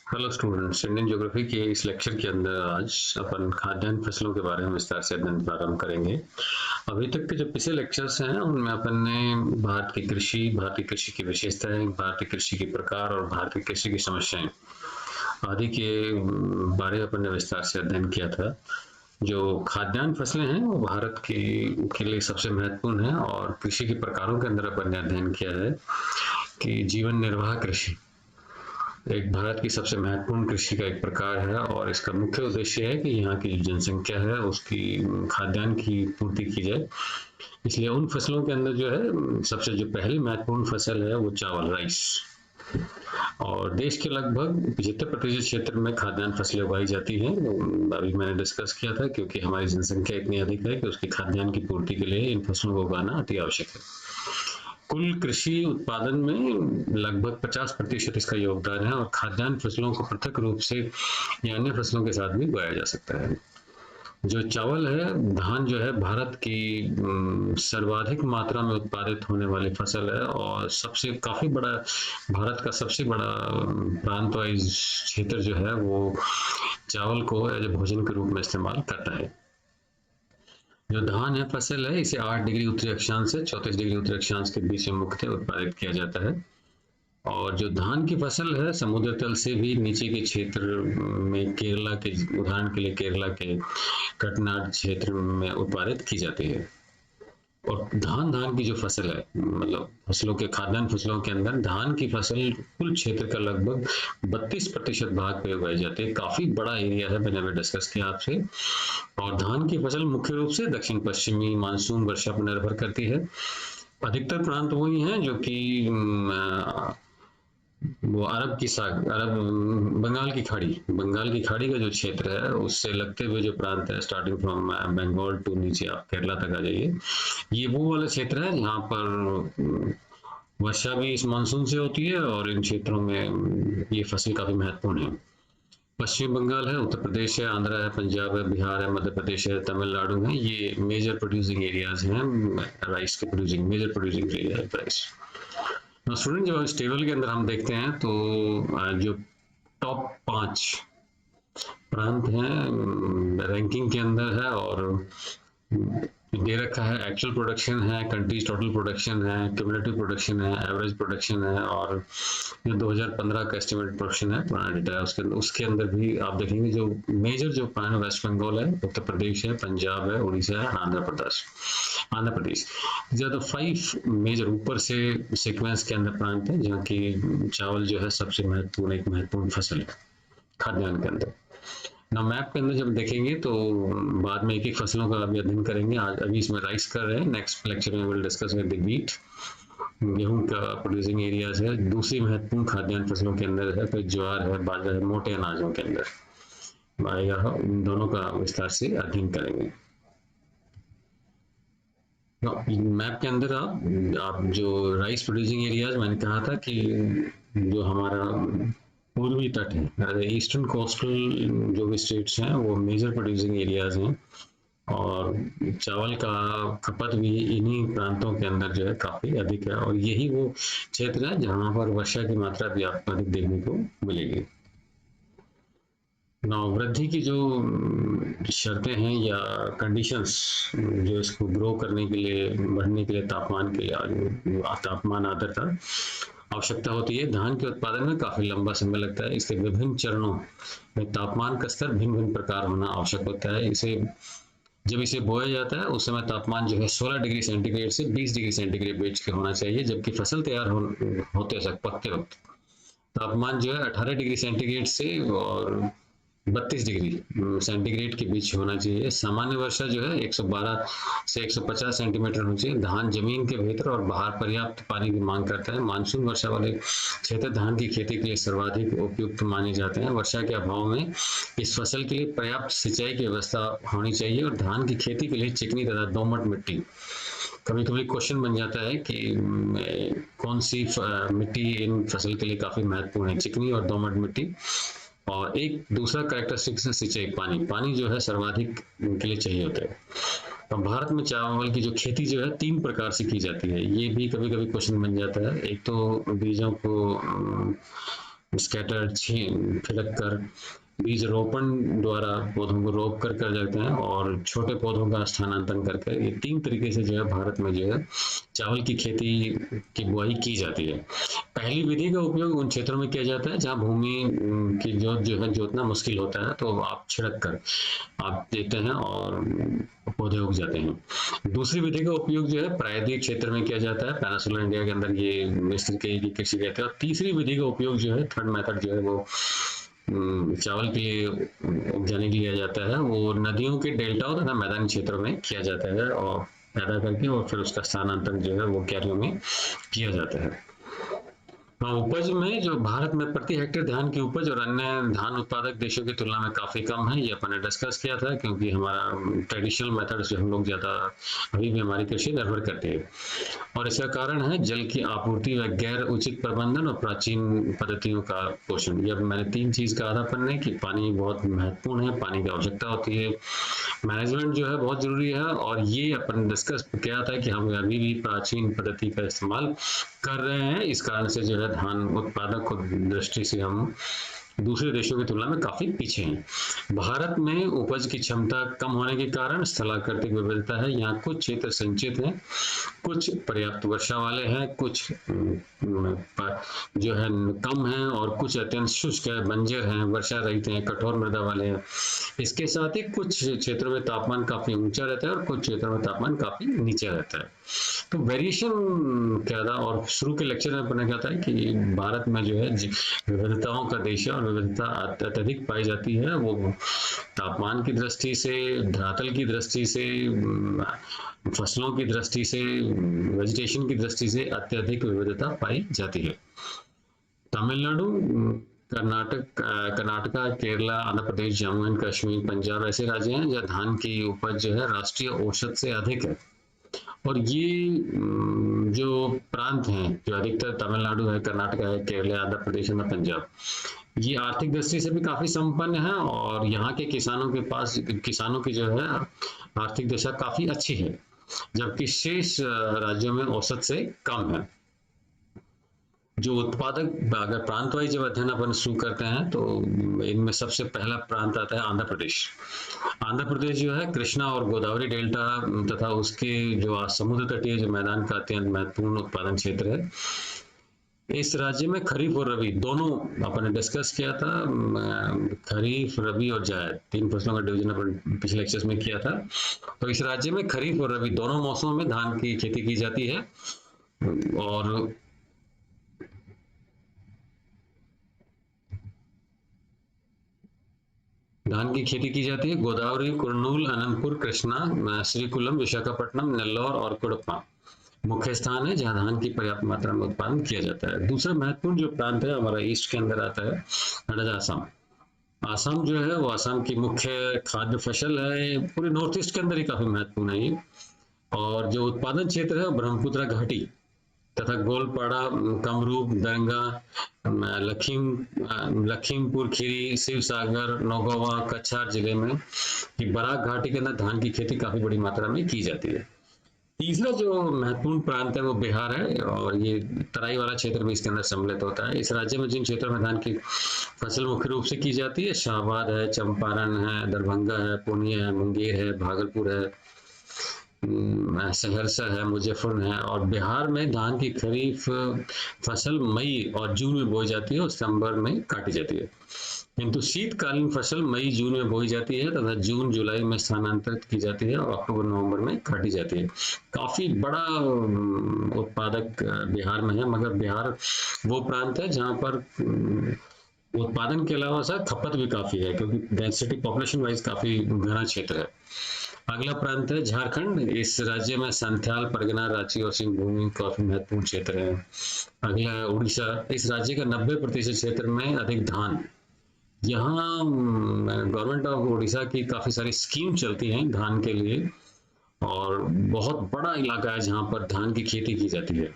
Hello students, Indian geography के इस lecture के अंदर आज अपन खाद्यान्न फसलों के बारे में विस्तार से अध्ययन प्रारंभ करेंगे। अभी तक के जो पिछले लेक्चर्स हैं उनमें अपन ने भारतीय कृषि की विशेषताएं, भारतीय कृषि के प्रकार और भारतीय कृषि की समस्याएं आदि के बारे में अपन ने विस्तार से अध्ययन किया था। जो खाद्यान्न फसलें हैं वो भारत के लिए सबसे महत्वपूर्ण है और कृषि के प्रकारों के अंदर अपन ने अध्ययन किया है कि जीवन निर्वाह कृषि एक भारत की सबसे महत्वपूर्ण कृषि का एक प्रकार है और इसका मुख्य उद्देश्य है कि यहाँ की जो जनसंख्या है उसकी खाद्यान्न की पूर्ति की जाए। इसलिए उन फसलों के अंदर जो है सबसे जो पहली महत्वपूर्ण फसल है वो चावल, राइस। और देश के लगभग 75% क्षेत्र में खाद्यान्न फसलें उगाई जाती हैं। अभी मैंने डिस्कस किया था क्योंकि हमारी जनसंख्या इतनी अधिक है कि उसकी खाद्यान्न की पूर्ति के लिए इन फसलों को उगाना अति आवश्यक है। कुल कृषि उत्पादन में लगभग 50% इसका योगदान है और खाद्यान्न फसलों को पृथक रूप से या अन्य फसलों के साथ भी उगाया जा सकता है। जो चावल है, धान जो है भारत की सर्वाधिक मात्रा में उत्पादित होने वाली फसल है और सबसे काफी बड़ा भारत का सबसे बड़ा प्रांत वाइज क्षेत्र जो है वो चावल को एज ए भोजन के रूप में इस्तेमाल करता है। जो धान है फसल है इसे 8 डिग्री उत्तरी अक्षांश से 34 डिग्री उत्तरी अक्षांश के बीच में मुख्यतः उत्पादित किया जाता है। और जो धान की फसल है समुद्र तल से भी नीचे के क्षेत्र में केरला के उदाहरण के लिए केरला के कटनाड क्षेत्र में उत्पादित की जाती है। और धान की जो फसल है मतलब फसलों के खाद्यान्न फसलों के अंदर धान की फसल कुल क्षेत्र का लगभग 32% भाग पे उगाई जाती है। काफी बड़ा एरिया है, मैंने अभी डिस्कस किया आपसे। और धान की फसल मुख्य रूप से दक्षिण पश्चिमी मानसून वर्षा पर निर्भर करती है। अधिकतर प्रांत वही हैं जो कि वो बंगाल की खाड़ी का जो क्षेत्र है उससे लगते हुए जो प्रांत है स्टार्टिंग फ्रॉम बंगाल टू नीचे आप केरला तक आ जाइए, ये वो वाला क्षेत्र है जहाँ पर वर्षा भी इस मानसून से होती है और इन क्षेत्रों में ये फसल काफी महत्वपूर्ण है। पश्चिम बंगाल है, उत्तर प्रदेश है, आंध्र है, पंजाब है, बिहार है, मध्य प्रदेश है, तमिलनाडु है, ये मेजर प्रोड्यूसिंग एरियाज हैं राइस के मेजर प्रोड्यूसिंग एरिया है राइस। स्टूडेंट जब इस टेबल के अंदर हम देखते हैं तो जो टॉप 5 प्रांत हैं रैंकिंग के अंदर है और दे रखा है एक्चुअल प्रोडक्शन है, कंट्रीज टोटल प्रोडक्शन है, क्यूमुलेटिव प्रोडक्शन है, एवरेज प्रोडक्शन है और जो 2015 का एस्टिमेटेड प्रोडक्शन है पुराना डेटा है उसके अंदर भी आप देखेंगे जो मेजर जो प्रांत वेस्ट बंगाल है, उत्तर प्रदेश है, पंजाब है, उड़ीसा है, आंध्र प्रदेश ज्यादा 5 मेजर ऊपर से सीक्वेंस के अंदर प्रांत है जहाँ की चावल जो है सबसे महत्वपूर्ण फसल है खाद्यान्न के अंदर। ना मैप के अंदर जब देखेंगे तो बाद में एक फसलों का अभी अध्ययन करेंगे। आज अभी इसमें राइस कर रहे हैं, नेक्स्ट लेक्चर में will discuss with the wheat. गेहूं का प्रोड्यूसिंग एरियाज है, दूसरी महत्वपूर्ण खाद्यान्न फसलों के अंदर है, फिर ज्वार है, बाजरा है, मोटे अनाजों के अंदर आएगा। इन दोनों का विस्तार से अध्ययन करेंगे। मैप के अंदर आप जो राइस प्रोड्यूसिंग एरियाज मैंने कहा था कि जो हमारा पूर्वी तट है ईस्टर्न कोस्टल जो भी स्टेट्स हैं वो मेजर प्रोड्यूसिंग एरियाज हैं और चावल का खपत भी इन्हीं प्रांतों के अंदर जो है काफी अधिक है और यही वो क्षेत्र है जहां पर वर्षा की मात्रा भी आपको अधिक देखने को मिलेगी। वृद्धि की जो शर्तें हैं या कंडीशंस जो इसको ग्रो करने के लिए बढ़ने के लिए तापमान आर्द्रता आवश्यकता होती है। धान के उत्पादन में काफी लंबा समय लगता है, इसके विभिन्न चरणों में तापमान का स्तर भिन्न भिन्न प्रकार होना आवश्यक होता है। जब इसे बोया जाता है उस समय तापमान जो है 16 डिग्री सेंटीग्रेड से 20 डिग्री सेंटीग्रेड बीच के होना चाहिए, जबकि फसल तैयार होते वक्त पकते वक्त तापमान जो है 18 डिग्री सेंटीग्रेड से और 32 डिग्री सेंटीग्रेड के बीच होना चाहिए। सामान्य वर्षा जो है 112 से 150 सेंटीमीटर होनी चाहिए। धान जमीन के भीतर और बाहर पर्याप्त पानी की मांग करता है। मानसून वर्षा वाले क्षेत्र धान की खेती के लिए सर्वाधिक उपयुक्त माने जाते हैं। वर्षा के अभाव में इस फसल के लिए पर्याप्त सिंचाई की व्यवस्था होनी चाहिए और धान की खेती के लिए चिकनी तथा दोमट मिट्टी कभी कभी क्वेश्चन बन जाता है कि कौन सी मिट्टी इन फसल के लिए काफी महत्वपूर्ण है, चिकनी और दोमट मिट्टी। और एक दूसरा कैरेक्टरिस्टिक्स है सिंचाई, पानी जो है सर्वाधिक के लिए चाहिए होता है। तो भारत में चावल की जो खेती जो है 3 प्रकार से की जाती है, ये भी कभी कभी क्वेश्चन बन जाता है। एक तो बीजों को स्कैटर छिड़क कर बीज रोपण द्वारा पौधों को रोप कर जाते हैं, और छोटे पौधों का स्थानांतरण करके, ये 3 तरीके से जो है भारत में जो है चावल की खेती की बुआई की जाती है। पहली विधि का उपयोग उन क्षेत्रों में किया जाता है जहाँ भूमि की जो है जोतना मुश्किल होता है, तो आप छिड़क कर आप देते हैं और पौधे उग जाते हैं। दूसरी विधि का उपयोग जो है प्रायद्वीप क्षेत्र में किया जाता है, पेनिनसुला इंडिया के अंदर ये मिस्र की कृषि कहते हैं। और तीसरी विधि का उपयोग जो है, थर्ड मेथड जो है वो चावल के लिए उगाने के लिए लिया जाता है, वो नदियों के डेल्टाओं तथा मैदानी क्षेत्रों में किया जाता है, और पैदा करके और फिर उसका स्थानांतरण जो है वो क्यारियों में किया जाता है। हाँ, उपज में जो भारत में प्रति हेक्टेयर धान की उपज और अन्य धान उत्पादक देशों की तुलना में काफ़ी कम है, ये अपन ने डिस्कस किया था, क्योंकि हमारा ट्रेडिशनल मेथड से हम लोग ज़्यादा अभी भी हमारी कृषि निर्भर करती है, और इसका कारण है जल की आपूर्ति व गैर उचित प्रबंधन और प्राचीन पद्धतियों का पोषण। ये मैंने 3 चीज़ कहा था अपन ने कि पानी बहुत महत्वपूर्ण है, पानी की आवश्यकता होती है, मैनेजमेंट जो है बहुत ज़रूरी है, और ये अपन डिस्कस किया था कि हम अभी भी प्राचीन पद्धति का इस्तेमाल कर रहे हैं। इस कारण से जो है धान उत्पादक दृष्टि से हम दूसरे देशों की तुलना में काफी पीछे हैं। भारत में उपज की क्षमता कम होने के कारण स्थलाकृतिक विविधता है। यहाँ कुछ क्षेत्र सिंचित हैं, कुछ पर्याप्त वर्षा वाले हैं, कुछ जो है कम है, और कुछ अत्यंत शुष्क है, बंजर हैं, वर्षा रहित हैं, कठोर मृदा वाले हैं। इसके साथ ही कुछ क्षेत्रों में तापमान काफी ऊंचा रहता है और कुछ क्षेत्रों में तापमान काफी नीचे रहता है। तो वेरिएशन क्या था, और शुरू के लेक्चर में अपने क्या था कि भारत में जो है विविधताओं का देश है, और विविधता अत्यधिक पाई जाती है। वो तापमान की दृष्टि से, धरातल की दृष्टि से, फसलों की दृष्टि से, वेजिटेशन की दृष्टि से अत्यधिक विविधता पाई जाती है। तमिलनाडु, कर्नाटका, केरला, आंध्र प्रदेश, जम्मू एंड कश्मीर, पंजाब ऐसे राज्य हैं जहाँ धान की उपज जो है राष्ट्रीय औसत से अधिक है। और ये जो प्रांत हैं, जो अधिकतर तमिलनाडु है, कर्नाटका है, केरला, आंध्र प्रदेश और पंजाब, ये आर्थिक दृष्टि से भी काफी संपन्न है, और यहाँ के किसानों की जो है आर्थिक दशा काफी अच्छी है, जबकि शेष राज्यों में औसत से कम है। जो उत्पादक, अगर प्रांत वाइज जब अध्ययन अपन शुरू करते हैं, तो इनमें सबसे पहला प्रांत आता है आंध्र प्रदेश। आंध्र प्रदेश जो है कृष्णा और गोदावरी डेल्टा तथा उसके जो समुद्र तटीय जो मैदान का अत्यंत महत्वपूर्ण उत्पादन क्षेत्र है। इस राज्य में खरीफ और रबी दोनों अपन ने डिस्कस किया था, खरीफ, रबी और जायद 3 फसलों का डिवीजन अपन पिछले लेक्चर्स में किया था। तो इस राज्य में खरीफ और रबी दोनों मौसमों में धान की खेती की जाती है, और धान की खेती की जाती है। गोदावरी, कुर्नूल, अनंतपुर, कृष्णा, श्रीकुलम, विशाखापट्टनम, नेल्लौर और कुडपा मुख्य स्थान है जहां धान की पर्याप्त मात्रा में उत्पादन किया जाता है। दूसरा महत्वपूर्ण जो प्रांत है हमारा ईस्ट के अंदर आता है, दैट इज आसाम। आसाम जो है वो आसाम की मुख्य खाद्य फसल है, पूरे नॉर्थ ईस्ट के अंदर ही काफी महत्वपूर्ण है ये। और जो उत्पादन क्षेत्र है ब्रह्मपुत्र घाटी तथा गोलपाड़ा, कामरूप, दरंगा, लखीमपुर खीरी, शिवसागर, नौगावा, कछार जिले में कि बराक घाटी के अंदर धान की खेती काफी बड़ी मात्रा में की जाती है। तीसरा जो महत्वपूर्ण प्रांत है वो बिहार है, और ये तराई वाला क्षेत्र भी इसके अंदर सम्मिलित होता है। इस राज्य में जिन क्षेत्रों में धान की फसल मुख्य रूप से की जाती है, शाहबाद है, चंपारण है, दरभंगा है, पूर्णिया है, मुंगेर है, भागलपुर है, सहरसा है, मुजफ्फरनगर है। और बिहार में धान की खरीफ फसल मई और जून में बोई जाती है और सितंबर में काटी जाती है, किंतु शीतकालीन फसल मई जून में बोई जाती है तथा जून जुलाई में स्थानांतरित की जाती है और अक्टूबर नवंबर में काटी जाती है। काफी बड़ा उत्पादक बिहार में है, मगर बिहार वो प्रांत है जहाँ पर उत्पादन के अलावा सर खपत भी काफी है, क्योंकि डेंसिटी पॉपुलेशन वाइज काफी घना क्षेत्र है। अगला प्रांत है झारखंड। इस राज्य में संथाल, परगना, रांची और सिंहभूम काफी महत्वपूर्ण क्षेत्र है। अगला है उड़ीसा। इस राज्य का 90% क्षेत्र में अधिक धान। यहाँ गवर्नमेंट ऑफ उड़ीसा की काफी सारी स्कीम चलती हैं धान के लिए, और बहुत बड़ा इलाका है जहाँ पर धान की खेती की जाती है।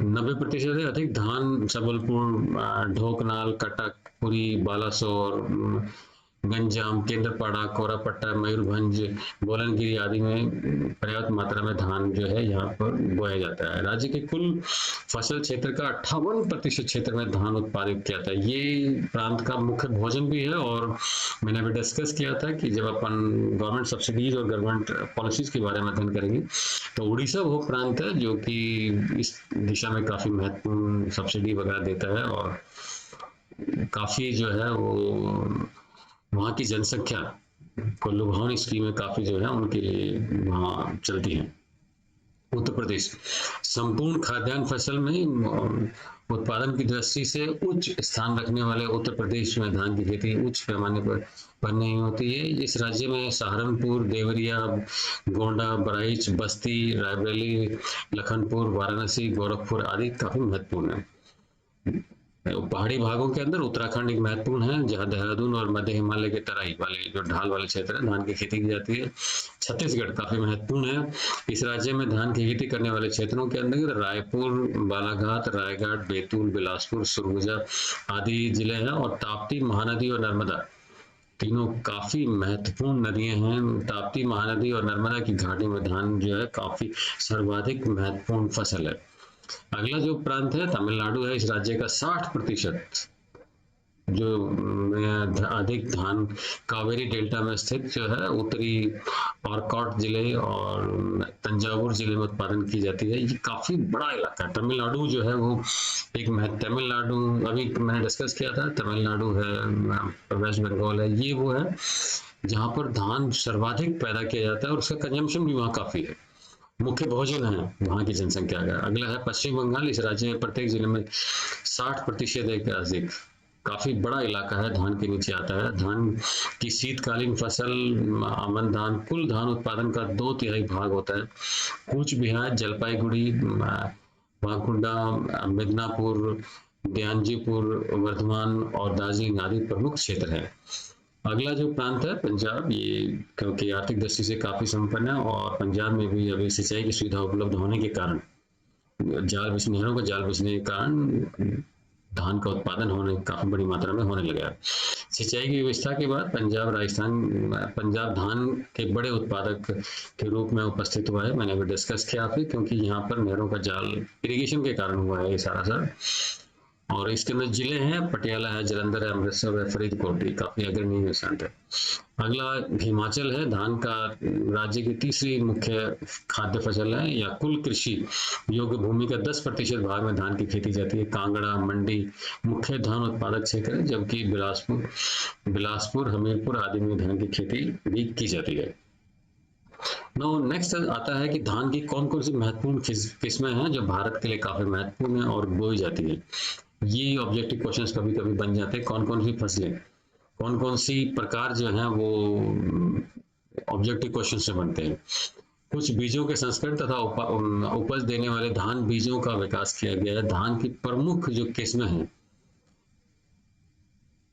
90% से अधिक धान सबलपुर, ढोकनाल, कटक, पुरी, बालासोर, गंजाम, केंद्रपाड़ा, कोरापट्टा, मयूरभंज, बोलनगिरी आदि में पर्याप्त मात्रा में धान जो है यहाँ पर बोया जाता है। राज्य के कुल फसल क्षेत्र का 58% क्षेत्र में धान उत्पादित किया जाता है। ये प्रांत का मुख्य भोजन भी है, और मैंने अभी डिस्कस किया था कि जब अपन गवर्नमेंट सब्सिडीज और गवर्नमेंट पॉलिसीज के बारे में अध्ययन करेंगे तो उड़ीसा वो प्रांत है जो कि इस दिशा में काफ़ी महत्वपूर्ण सब्सिडी वगैरह देता है, और काफ़ी जो है वो वहाँ की जनसंख्या को लुभावनी स्कीमें काफ़ी जो है उनके लिए वहाँ चलती हैं। उत्तर प्रदेश संपूर्ण खाद्यान्न फसल में उत्पादन की दृष्टि से उच्च स्थान रखने वाले उत्तर प्रदेश में धान की खेती उच्च पैमाने पर नहीं होती है। इस राज्य में सहारनपुर, देवरिया, गोंडा, बहराइच, बस्ती, रायबरेली, लखनपुर, वाराणसी, गोरखपुर आदि काफी महत्वपूर्ण है। पहाड़ी भागों के अंदर उत्तराखंड एक महत्वपूर्ण है, जहां देहरादून और मध्य हिमालय के तराई वाले जो ढाल वाले क्षेत्र है धान की खेती की जाती है। छत्तीसगढ़ काफी महत्वपूर्ण है। इस राज्य में धान की खेती करने वाले क्षेत्रों के अंदर रायपुर, बालाघाट, रायगढ़, बैतूल, बिलासपुर, सरगुजा आदि जिले हैं, और ताप्ती, महानदी और नर्मदा तीनों काफी महत्वपूर्ण नदियां हैं। ताप्ती, महानदी और नर्मदा की घाटी में धान जो है काफी सर्वाधिक महत्वपूर्ण फसल है। अगला जो प्रांत है तमिलनाडु है। इस राज्य का 60% जो अधिक धान कावेरी डेल्टा में स्थित जो है उत्तरी आर्कॉट जिले और तंजावुर जिले में उत्पादन की जाती है। ये काफी बड़ा इलाका है। तमिलनाडु जो है वो एक तमिलनाडु अभी मैंने डिस्कस किया था, तमिलनाडु है, वेस्ट बंगाल है, ये वो है जहाँ पर धान सर्वाधिक पैदा किया जाता है और उसका कंजम्पशन भी वहाँ काफी है। मुख्य भोजन है वहाँ की जनसंख्या का। अगला है पश्चिम बंगाल। इस राज्य में प्रत्येक जिले में 60% एक अधिक काफी बड़ा इलाका है धान के नीचे आता है। धान की शीतकालीन फसल अमन धान कुल धान उत्पादन का 2/3 भाग होता है। कूच बिहार, जलपाईगुड़ी, बांकुड़ा, मिदनापुर, ज्ञानजीपुर, वर्धमान और दार्जिलिंग आदि प्रमुख क्षेत्र है। अगला जो प्रांत है पंजाब, ये क्योंकि आर्थिक दृष्टि से काफी संपन्न है और पंजाब में भी अभी सिंचाई की सुविधा उपलब्ध होने के कारण नहरों का जाल बिछने के कारण धान का उत्पादन होने काफी बड़ी मात्रा में होने लगा है। सिंचाई की व्यवस्था के बाद पंजाब धान के बड़े उत्पादक के रूप में उपस्थित हुआ है। मैंने अभी डिस्कस किया आपसे, क्योंकि यहाँ पर नहरों का जाल इरिगेशन के कारण हुआ है ये सारा। और इसके अंदर जिले हैं पटियाला है, जलंधर है, अमृतसर है, फरीदकोट, काफी अग्रणी सेंटर है। अगला हिमाचल है। धान का राज्य की तीसरी मुख्य खाद्य फसल है। या कुल कृषि योग्य भूमि का 10% भाग में धान की खेती जाती है। कांगड़ा, मंडी मुख्य धान उत्पादक क्षेत्र है, जबकि बिलासपुर, हमीरपुर आदि में धान की खेती भी की जाती है। नेक्स्ट आता है कि धान की कौन कौन सी महत्वपूर्ण किस्में हैं जो भारत के लिए काफी महत्वपूर्ण है और बोई जाती है। ये ऑब्जेक्टिव क्वेश्चंस कभी कभी बन जाते हैं। कौन कौन सी फसलें, कौन कौन सी प्रकार जो है वो ऑब्जेक्टिव क्वेश्चन से बनते हैं। कुछ बीजों के संस्करण तथा उपज देने वाले धान बीजों का विकास किया गया है। धान की प्रमुख जो किस्में हैं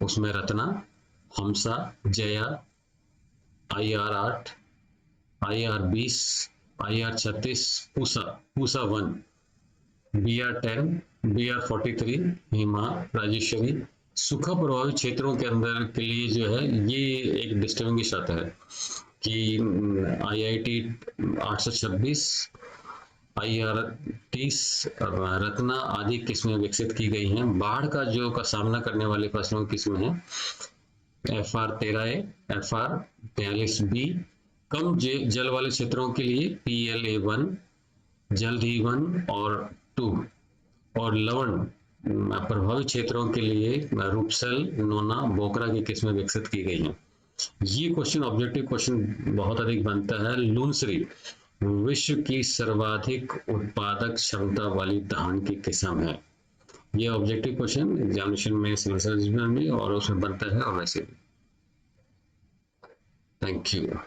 उसमें Ratna, हमसा, Jaya, IR8, IR20, IR36, Pusa 1, BR10, BR43, हिमा, राजेश्वरी। सूखा प्रभावित क्षेत्रों के अंदर के लिए जो है ये एक डिस्टिंग्विश आता है कि IIT 826, IR30, रत्ना आदि किस्में विकसित की गई हैं। बाढ़ का सामना करने वाली फसलों की किस्में हैं FR13A, FR42B। कम जल वाले क्षेत्रों के लिए PLA1, जल्दी 1 और 2, और लवण प्रभावित क्षेत्रों के लिए रूपसेल, नोना, बोकरा की किस्में विकसित की गई हैं। ये क्वेश्चन ऑब्जेक्टिव क्वेश्चन बहुत अधिक बनता है। लूनसरी विश्व की सर्वाधिक उत्पादक क्षमता वाली धान की किस्म है। ये ऑब्जेक्टिव क्वेश्चन एग्जामिनेशन में सिविल सर्विस में भी और उसमें बनता है और वैसे भी। Thank you.